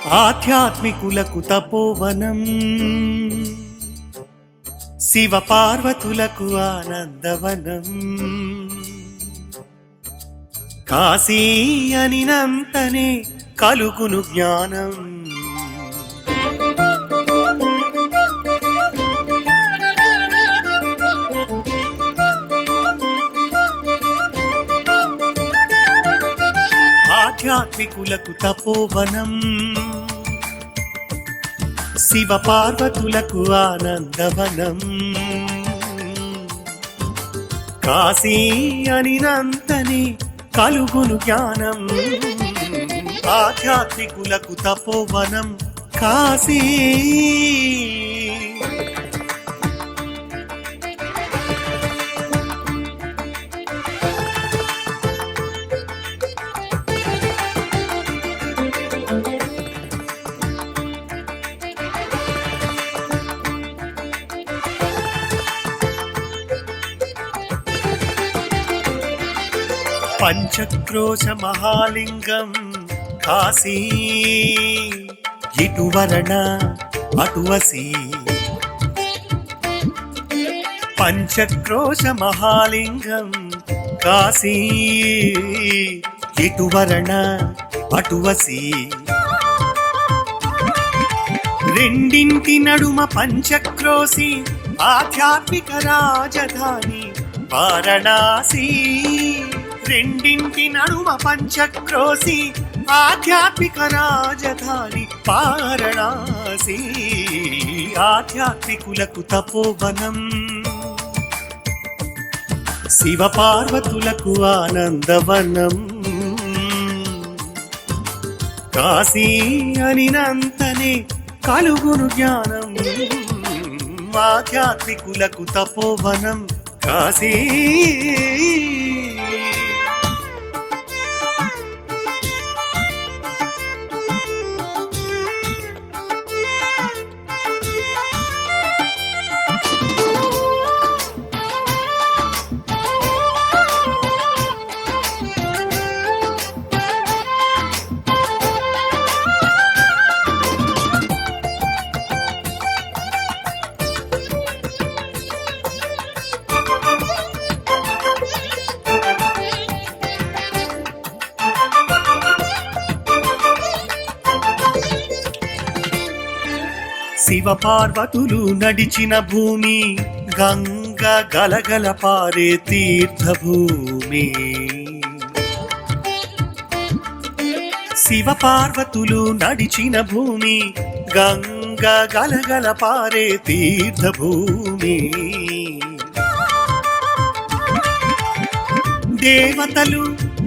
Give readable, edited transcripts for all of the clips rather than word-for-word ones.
ఆధ్యాత్మికులకు తపోవనం, శివ పార్వతులకు ఆనందవనం. కాశీ అనినంతనే కలుగును జ్ఞానం. ఆధ్యాత్మికులకు తపోవనం, శివ పార్వతులకు ఆనందవనం. కాశీ అనినంతనే కలుగును జ్ఞానం. ఆధ్యాత్మికులకు తపోవనం కాశీ. పంచక్రోశ మహాలింగం కాశీ, ఇటువరణ అటువసి. పంచక్రోశ మహాలింగం కాశీ, ఇటువరణ అటువసి. రెండింటి నడుమ పంచక్రోశి, ఆధ్యాత్మిక రాజధాని వారణాసి. రెండింటి నడుమ పంచక్రోశి, ఆధ్యాత్మిక రాజధాని వారణాసి. ఆధ్యాత్మికులకు తపోవనం, శివ పార్వతులకు ఆనందవనం. కాశీ అనినంతనే కలుగును జ్ఞానం. ఆధ్యాత్మికులకు తపోవనం కాశీ. శివ పార్వతులు నడిచిన భూమి, గంగ గలగల పారే తీర్థభూమి. శివ పార్వతులు నడిచిన భూమి, గంగ గలగల పారే తీర్థభూమి. దేవతలు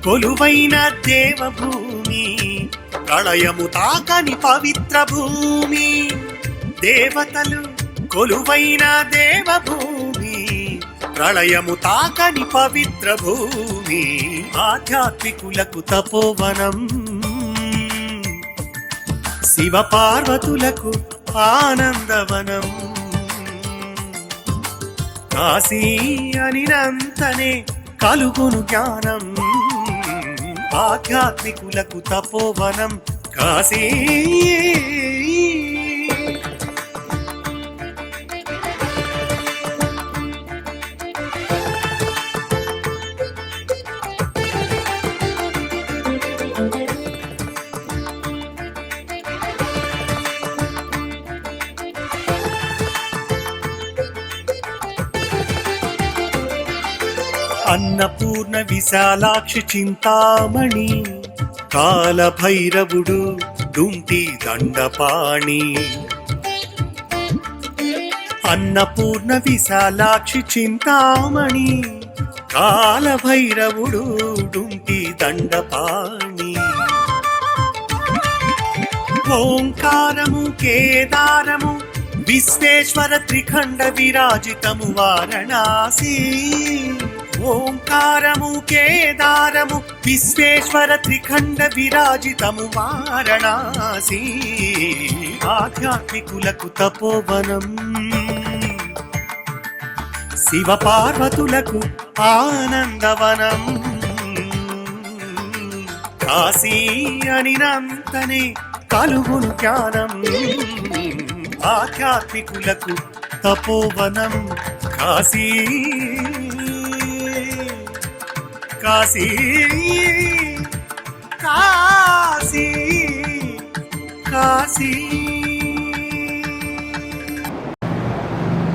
కొలువైన దేవభూమి, ప్రళయము తాకని పవిత్ర భూమి. దేవతలు కొలువైన దేవభూమి, ప్రళయము తాకని పవిత్ర భూమి. ఆధ్యాత్మికులకు తపోవనం, శివ పార్వతులకు ఆనందవనం. కాశీ అనినంతనే కలుగును జ్ఞానం. ఆధ్యాత్మికులకు తపోవనం కాశీ. అన్నపూర్ణ విశాలాక్షి చింతామణి, కాలభైరవుడు డుంటి దండపాణి. అన్నపూర్ణ విశాలాక్షి చింతామణి, కాలభైరవుడు డుంటి దండపాణి. ఓంకారము కేదారము విశ్వేశ్వర త్రిఖండ విరాజితము వారణాసి. ఓంకారము కేదారము విశ్వేశ్వర త్రిఖండ విరాజితము వారణాసి. ఆధ్యాత్మికులకు తపోవనం, శివ పార్వతులకు ఆనందవనం. కాశీ అనినంతనే కలుగును జ్ఞానం ఆధ్యాత్మికులకు తపోవనం కాశీ కాశీ కాశీ కాశీ.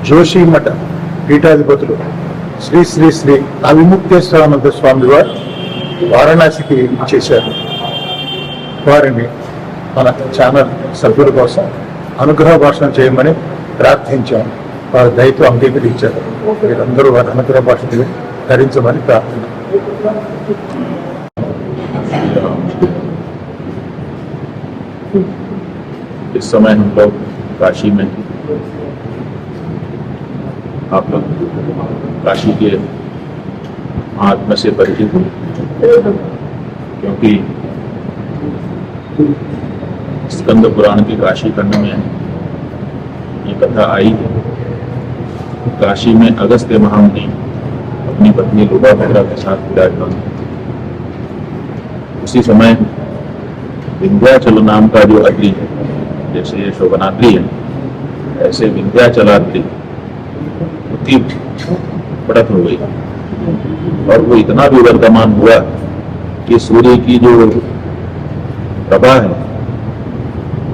జోషిమఠ పీఠాధిపతులు శ్రీ శ్రీ శ్రీ అవిముక్తేశ్వరానంద స్వామి వారు వారణాసికి ఇచ్చేశారు. వారిని మన ఛానల్ సభ్యుల కోసం అనుగ్రహ భాషణ చేయమని ప్రార్థించాం. వారి దయతో అంగీకరించారు. వీరందరూ వారి అనుగ్రహ భాషను ధరించమని ప్రార్థన. इस समय हम लोग काशी में, आप लोग काशी के महात्मा से परिचित हैं, क्योंकि स्कंद पुराण के काशी खंड में ये कथा आई है। काशी में अगस्त्य महामुनि अपनी पत्नी लोपामुद्रा के साथ विराजमान थे। उसी समय विंध्याचल नाम का जो अत्रि है, जैसे ये शोभनाद्रि है, ऐसे विंध्याचलाद्रि उसकी बढ़त हो गई और वो इतना भी वर्तमान हुआ कि सूर्य की जो प्रभा है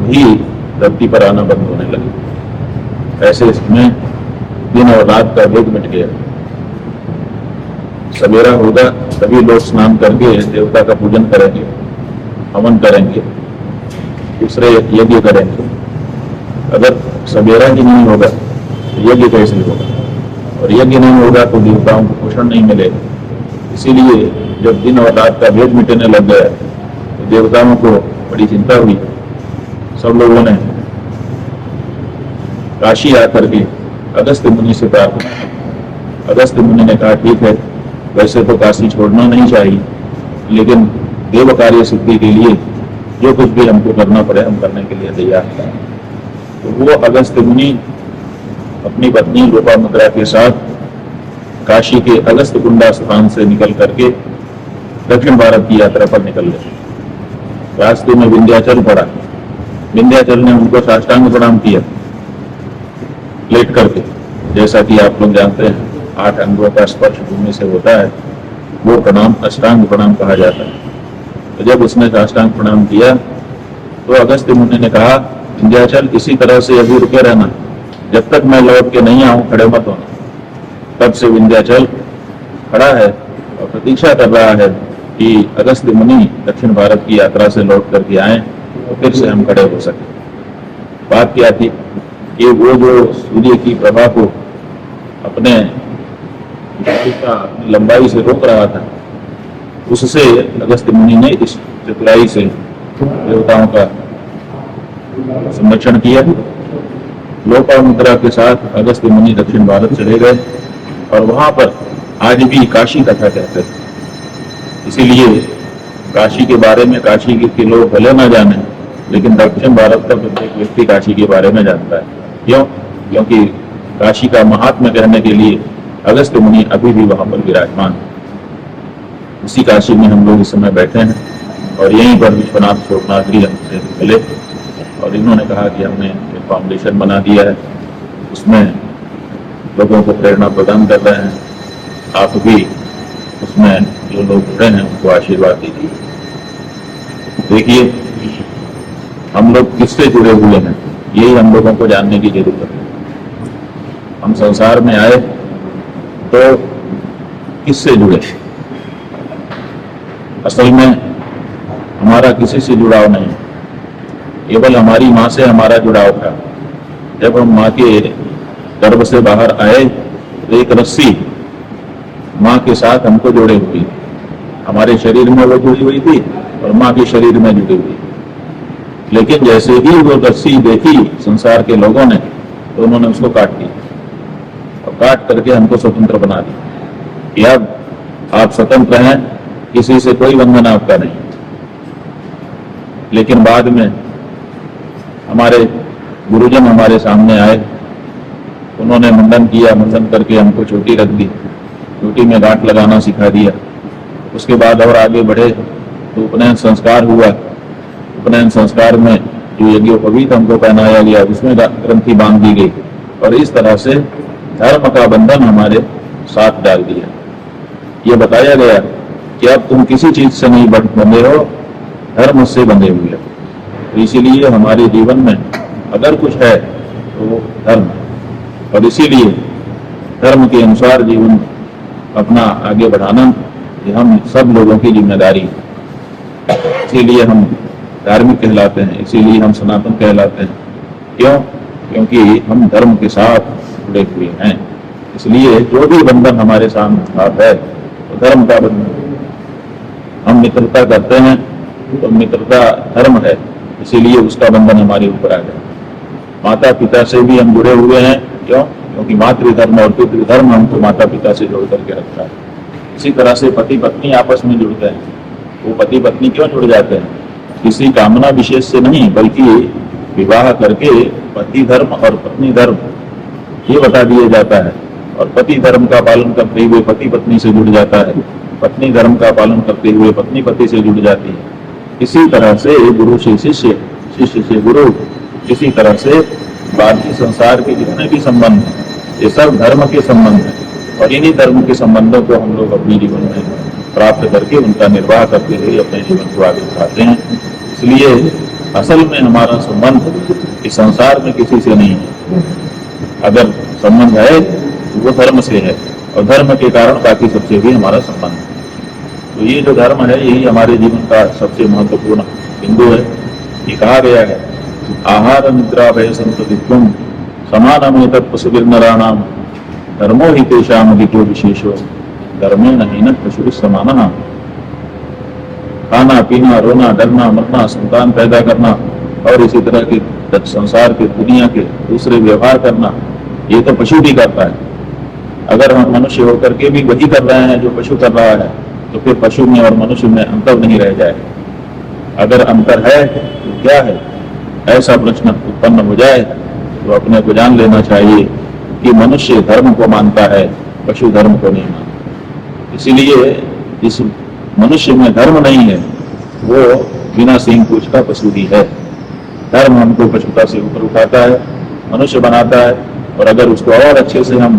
वही धरती पर आना बंद होने लगी। ऐसे इसमें दिन और रात का भेद मिट गया। सवेरा होगा तभी लोग स्नान करके देवता का पूजन करेंगे, हवन करेंगे, दूसरे यज्ञ करेंगे। अगर सवेरा ही नहीं होगा तो यज्ञ कैसे होगा, और यज्ञ नहीं होगा तो देवताओं को पोषण नहीं मिलेगा। इसीलिए जब दिन और रात का भेद मिटने लग गया तो देवताओं को बड़ी चिंता हुई। सब लोगों ने काशी आकर के अगस्त्य मुनि से प्रार्थना की। अगस्त्य मुनि ने कहा, ठीक है, वैसे तो काशी छोड़ना नहीं चाहिए, लेकिन देव कार्य सिद्धि के लिए जो कुछ भी हमको करना पड़े हम करने के लिए तैयार हैं। तो वो अगस्त्य मुनि अपनी पत्नी लोपामुद्रा के साथ काशी के अगस्त्य कुंडा स्थान से निकल करके दक्षिण भारत की यात्रा पर निकल गए। रास्ते में विंध्याचल पड़ा। विंध्याचल ने उनको साष्टांग प्रणाम किया लेट करके। जैसा कि आप लोग जानते हैं 8 अंगों का स्पर्श भूमि से होता है, वो प्रणाम अष्टांग प्रणाम कहा जाता है। तो जब उसने साष्टांग प्रणाम किया तो अगस्त्य मुनि ने कहा, विंध्याचल इसी तरह से अभी रुके रहना, जब तक मैं लौट के नहीं आऊं खड़े मत होना। तब से विंध्याचल खड़ा है और प्रतीक्षा कर रहा है कि अगस्त्य मुनि दक्षिण भारत की यात्रा से लौट करके आए तो फिर से हम खड़े हो सके। बात क्या थी कि वो जो सूर्य की प्रभा को अपने लंबाई से रोक रहा था, उससे अगस्त्य मुनि ने इस चतुराई से देवताओं का संरक्षण किया। लोपामुद्रा के साथ अगस्त्य मुनि दक्षिण भारत चले गए और वहां पर आज भी काशी कथा कहते थे। इसीलिए काशी के बारे में काशी के लोग भले ना जाने, लेकिन दक्षिण भारत का प्रत्येक व्यक्ति काशी के बारे में जानता है। क्यों? क्योंकि काशी का महात्म्य कहने के लिए अगस्त्य मुनि अभी भी वहां पर विराजमान। उसी काशी में हम लोग इस समय बैठे हैं और यहीं पर विश्वनाथ शोभनाद्रि हमसे मिले और इन्होंने कहा कि हमने एक फाउंडेशन बना दिया है, उसमें लोगों को प्रेरणा प्रदान कर रहे हैं। आप भी उसमें जो लोग जुड़े हैं उनको आशीर्वाद दीजिए। देखिए, हम लोग किससे जुड़े हुए हैं यही हम लोगों को जानने की जरूरत है। हम संसार में आए तो किससे जुड़े? असल में हमारा किसी से जुड़ाव नहीं, केवल हमारी माँ से हमारा जुड़ाव था। जब हम माँ के गर्भ से बाहर आए तो एक रस्सी माँ के साथ हमको जोड़े हुई, हमारे शरीर में वो जुड़ी हुई थी और माँ के शरीर में जुड़ी हुई। लेकिन जैसे ही वो रस्सी देखी संसार के लोगों ने तो उन्होंने उसको काट दिया और काट करके हमको स्वतंत्र बना दिया कि अब आप स्वतंत्र हैं, किसी से कोई बंधन आपका नहीं। लेकिन बाद में हमारे गुरुजन हमारे सामने आए, उन्होंने मुंडन किया, मुंडन करके हमको चोटी रख दी, चोटी में गांठ लगाना सिखा दिया। उसके बाद और आगे बढ़े तो उपनयन संस्कार हुआ, उपनयन संस्कार में जो यज्ञोपवीत हमको पहनाया गया उसमें ग्रंथि बांध दी गई और इस तरह से धर्म का बंधन हमारे साथ डाल दिया। ये बताया गया कि अब तुम किसी चीज से नहीं बंधे हो, धर्म से बंधे हुए हो। तो इसीलिए हमारे जीवन में अगर कुछ है तो वो धर्म है और इसीलिए धर्म के अनुसार जीवन अपना आगे बढ़ाना ये हम सब लोगों की जिम्मेदारी है। इसीलिए हम धार्मिक कहलाते हैं, इसीलिए हम सनातन कहलाते हैं। क्यों? क्योंकि हम धर्म के साथ जुड़े हुए हैं। इसलिए जो भी बंधन हमारे साथ है तो धर्म का बंधन। हम मित्रता करते हैं तो मित्रता धर्म है, इसीलिए उसका बंधन हमारे ऊपर आ गया। माता पिता से भी हम जुड़े हुए हैं। क्यों? क्योंकि मातृधर्म और पितृधर्म हमको माता पिता से जोड़ करके रखता है। इसी तरह से पति पत्नी आपस में जुड़ते हैं। वो पति पत्नी क्यों जुड़ जाते हैं? किसी कामना विशेष से नहीं, बल्कि विवाह करके पति धर्म और पत्नी धर्म ये बता दिया जाता है और पति धर्म का पालन करते हुए पति पत्नी से जुड़ जाता है, पत्नी धर्म का पालन करते हुए पत्नी पति से जुड़ जाती है। इसी तरह से गुरु से शिष्य, शिष्य से गुरु, इसी तरह से बाकी संसार के जितने भी संबंध हैं ये सब धर्म के संबंध हैं और इन्हीं धर्म के संबंधों को हम लोग अपने जीवन में प्राप्त करके उनका निर्वाह करते हुए अपने जीवन को आगे बढ़ाते हैं। इसलिए असल में हमारा संबंध इस संसार में किसी से नहीं है। अगर संबंध है तो वो धर्म से है और धर्म के कारण बाकी सबसे भी हमारा संबंध है। तो ये जो धर्म है यही हमारे जीवन का सबसे महत्वपूर्ण बिंदु है। ये कहा गया है आहार निद्रा भय संततित्वम समानमेतत् पशुभिर्नराणाम धर्मो हि तेषाम् अधिको विशेषो धर्मेण हीनः पशुभिः समानः। खाना पीना, रोना, डरना, मरना, संतान पैदा करना और इसी तरह के संसार के, दुनिया के दूसरे व्यवहार करना ये तो पशु भी करता है। अगर हम मनुष्य होकर के भी वही कर रहे हैं जो पशु कर रहा है तो फिर पशु में और मनुष्य में अंतर नहीं रह जाए। अगर अंतर है तो क्या है, ऐसा प्रश्न उत्पन्न हो जाए तो अपने को जान लेना चाहिए कि मनुष्य धर्म को मानता है, पशु धर्म को नहीं मानता। इसीलिए जिस मनुष्य में धर्म नहीं है वो बिना सींग पूंछ का पशु ही है। धर्म हमको पशुता से ऊपर उठाता है, मनुष्य बनाता है और अगर उसको और अच्छे से हम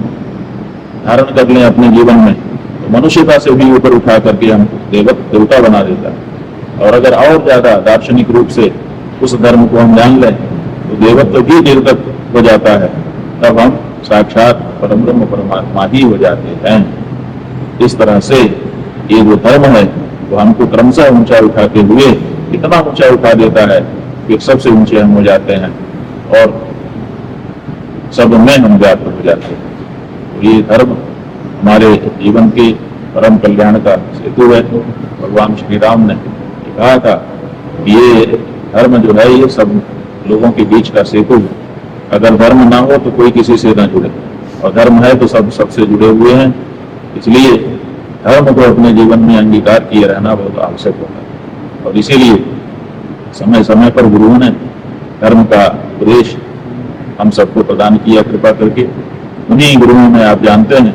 धारण कर लें अपने जीवन में तो मनुष्यता से भी ऊपर उठा करके हम देवता बना देता है। और अगर और ज्यादा दार्शनिक रूप से उस धर्म को हम जान लें तो देवत्व भी देवतक हो जाता है, तब हम साक्षात परम ब्रह्म परमात्मा ही हो जाते हैं। इस तरह से ये जो धर्म है वो हमको क्रमशः ऊंचा उठाते हुए इतना ऊंचा उठा देता है कि सबसे ऊंचे हम हो जाते हैं और सब में हम व्याप्त हो जाते हैं। तो ये धर्म हमारे जीवन के परम कल्याण का सेतु है। भगवान श्री राम ने कहा था कि ये धर्म जो है ये सब लोगों के बीच का सेतु है। अगर धर्म ना हो तो कोई किसी से ना जुड़े और धर्म है तो सब सबसे जुड़े हुए हैं। इसलिए धर्म को अपने जीवन में अंगीकार किए रहना बहुत आवश्यक होता है और इसीलिए समय समय पर गुरुओं ने धर्म का उपदेश हम सबको प्रदान किया कृपा करके। उन्हीं गुरुओं में आप जानते हैं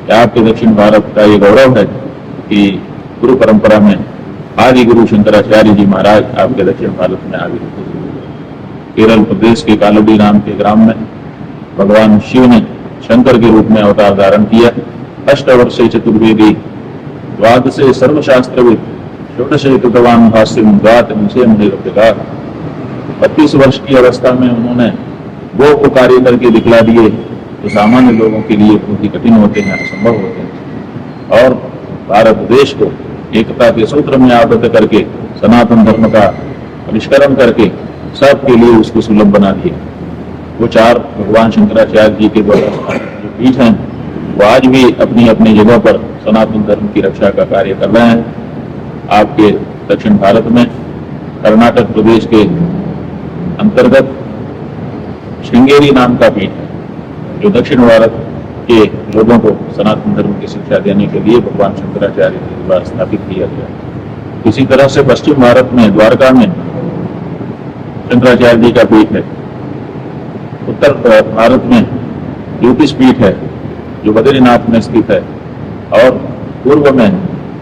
कि आपके दक्षिण भारत का ये गौरव है कि गुरु परंपरा में आदि गुरु शंकराचार्य जी महाराज आपके दक्षिण भारत में आगे केरल प्रदेश के कालडी नाम के ग्राम में भगवान शिव ने शंकर के रूप में अवतार धारण किया। अष्टवर्षे चतुर्वेदी द्वादशे सर्वशास्त्रविद षोडशे कृतवान भाष्यम द्वात निश्चयम निरभ्यगात्। 32 वर्ष की अवस्था में उन्होंने वो कार्य करके दिखला दिए जो सामान्य लोगों के लिए बहुत ही कठिन होते हैं, असंभव होते हैं और भारत देश को एकता के सूत्र में आबद्ध करके सनातन धर्म का परिष्करण करके सबके लिए उसको सुलभ बना दिया। वो चार भगवान शंकराचार्य जी के द्वारा जो पीठ हैं वो आज भी अपनी अपनी जगह पर सनातन धर्म की रक्षा का कार्य कर रहे हैं। आपके दक्षिण भारत में कर्नाटक प्रदेश के अंतर्गत श्रृंगेरी नाम का पीठ है जो दक्षिण भारत के लोगों को सनातन धर्म की शिक्षा देने के लिए भगवान शंकराचार्य के द्वारा स्थापित किया गया। इसी तरह से पश्चिम भारत में द्वारका में शंकराचार्य जी का पीठ है। उत्तर भारत में ज्योतिष पीठ है जो बद्रीनाथ में स्थित है और पूर्व में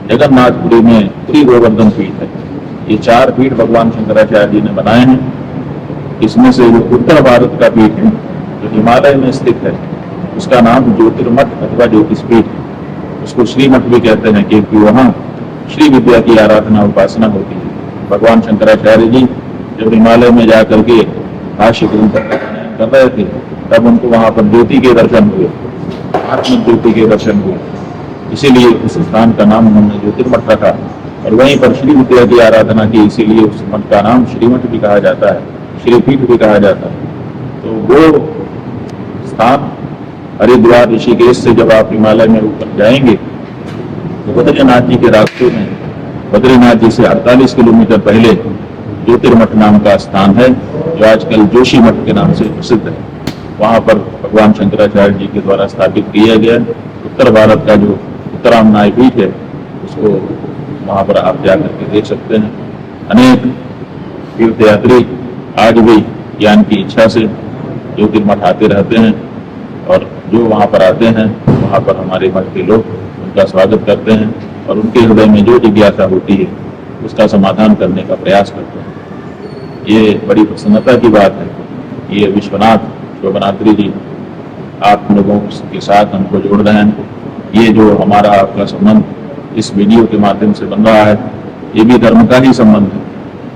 जगन्नाथपुरी में श्री गोवर्धन पीठ है। ये 4 पीठ भगवान शंकराचार्य जी ने बनाए हैं। इसमें से जो उत्तर भारत का पीठ है, जो हिमालय में स्थित है, उसका नाम ज्योतिर्मठ अथवा ज्योतिषपीठ है। उसको श्रीमठ भी कहते हैं क्योंकि वहाँ श्री विद्या की आराधना उपासना होती है। भगवान शंकराचार्य जी जब हिमालय में जा करके भाष्य ग्रंथ कर रहे थे, तब उनको वहां पर ज्योति के दर्शन हुए, आत्म ज्योति के दर्शन हुए। इसीलिए उस स्थान का नाम उन्होंने ज्योतिर्मठ रखा और वहीं पर श्री विद्या की आराधना की, इसीलिए उस मठ का नाम श्रीमठ भी कहा जाता है, श्रीपीठ भी कहा जाता है। तो वो स्थान हरिद्वार ऋषिकेश से जब आप हिमालय में ऊपर जाएंगे तो बद्रीनाथ जी के रास्ते में, बद्रीनाथ जी से 48 किलोमीटर पहले ज्योतिर्मठ नाम का स्थान है, जो आजकल जोशी मठ के नाम से प्रसिद्ध है। वहां पर भगवान शंकराचार्य जी के द्वारा स्थापित किया गया उत्तर भारत का जो उत्तरामनाय पीठ है, उसको वहां पर आप जाकर के देख सकते हैं। अनेक तीर्थयात्री आज भी ज्ञान की इच्छा से ज्योतिर्मठ आते रहते हैं और जो वहां पर आते हैं वहां पर हमारे मठ के लोग उनका स्वागत करते हैं और उनके हृदय में जो जिज्ञासा होती है उसका समाधान करने का प्रयास करते हैं। ये बड़ी प्रसन्नता की बात है। ये विश्वनाथ शोभनाद्री जी आप लोगों के साथ हमको जोड़ रहे हैं। ये जो हमारा आपका संबंध इस वीडियो के माध्यम से बन रहा है, ये भी धर्म का ही संबंध है।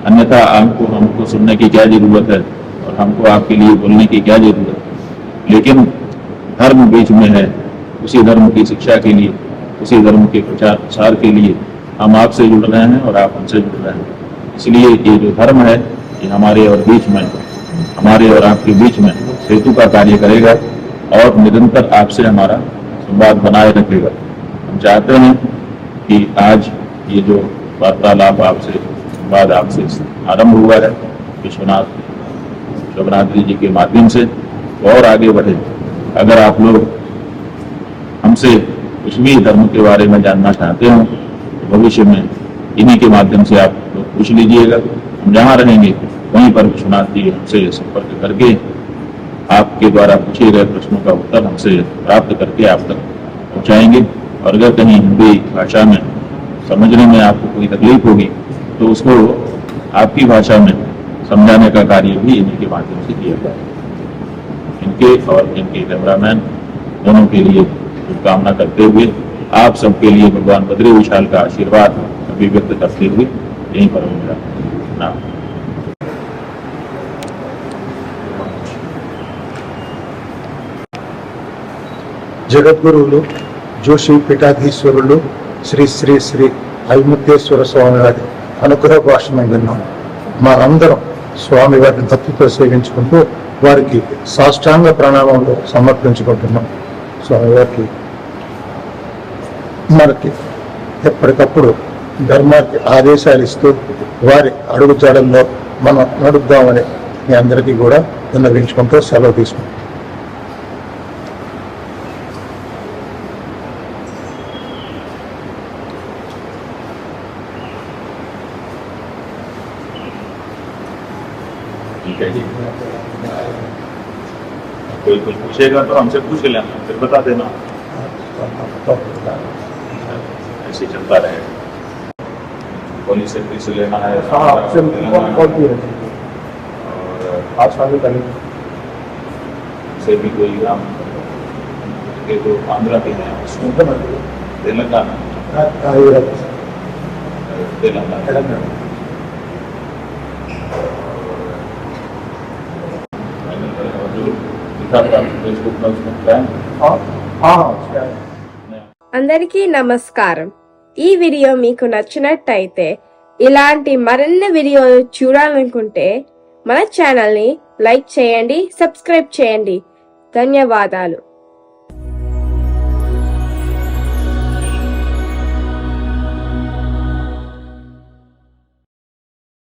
अन्यथा हमको सुनने की क्या जरूरत है और हमको आपके लिए बोलने की क्या जरूरत है। लेकिन धर्म बीच में है, उसी धर्म की शिक्षा के लिए, उसी धर्म के प्रचार प्रसार के लिए हम आपसे जुड़ रहे हैं और आप हमसे जुड़ रहे हैं। इसलिए ये जो धर्म है, ये हमारे और बीच में, हमारे और आपके बीच में सेतु का कार्य करेगा और निरंतर आपसे हमारा संवाद बनाए रखेगा। हम चाहते हैं कि आज ये जो वार्तालाप आपसे, संवाद आपसे आरंभ हुआ है विश्वनाथ शोभनाद्री जी के माध्यम से, और आगे बढ़े। अगर आप लोग हमसे कुछ भी धर्म के बारे में जानना चाहते हो तो भविष्य में इन्हीं के माध्यम से आप लोग पूछ लीजिएगा। हम जहाँ रहेंगे वहीं पर विश्वनाथ जी हमसे संपर्क करके आपके द्वारा पूछे गए प्रश्नों का उत्तर हमसे प्राप्त करके आप तक पहुँचाएंगे। और अगर कहीं हिंदी भाषा में समझने में आपको कोई तकलीफ होगी तो उसको आपकी भाषा में समझाने का कार्य भी इन्हीं के माध्यम से किया जाए। इनके और इनके कैमरामैन दोनों के लिए शुभकामना करते हुए आप सबके लिए भगवान बद्री विशाल का आशीर्वाद अभिव्यक्त करते हुए यहीं पर मेरा नाम। జగద్గురువులు జోషి పీఠాధీశ్వరులు శ్రీ శ్రీ శ్రీ అవిముక్తేశ్వర స్వామి వారి అనుగ్రహ భాషణం విన్నాం. మనందరం స్వామి వారిని భక్తితో సేవించుకుంటూ వారికి సాష్టాంగ ప్రణామంలో సమర్పించుకుంటున్నాం. స్వామి వారికి మనకి ఎప్పటికప్పుడు ధర్మానికి ఆదేశాలు ఇస్తూ వారి అడుగుజాడల్లో మనం నడుద్దామని మీ అందరికీ కూడా విన్నవించుకుంటూ సెలవు తీసుకుంటాం. ठीक है जी, कोई कुछ पूछेगा तो हमसे पूछ लेना, फिर बता देना, ऐसे चलता रहेगा। पुलिस से लेना है और से भी कोई ग्राम के जो आंध्रा के हैं तेलंगाना फेसबुक में उसमें అందరికీ నమస్కారం. ఈ వీడియో మీకు నచ్చినట్టయితే ఇలాంటి మరిన్ని వీడియోలు చూడాలనుకుంటే మన ఛానల్ని లైక్ చేయండి, సబ్స్క్రైబ్ చేయండి. ధన్యవాదాలు.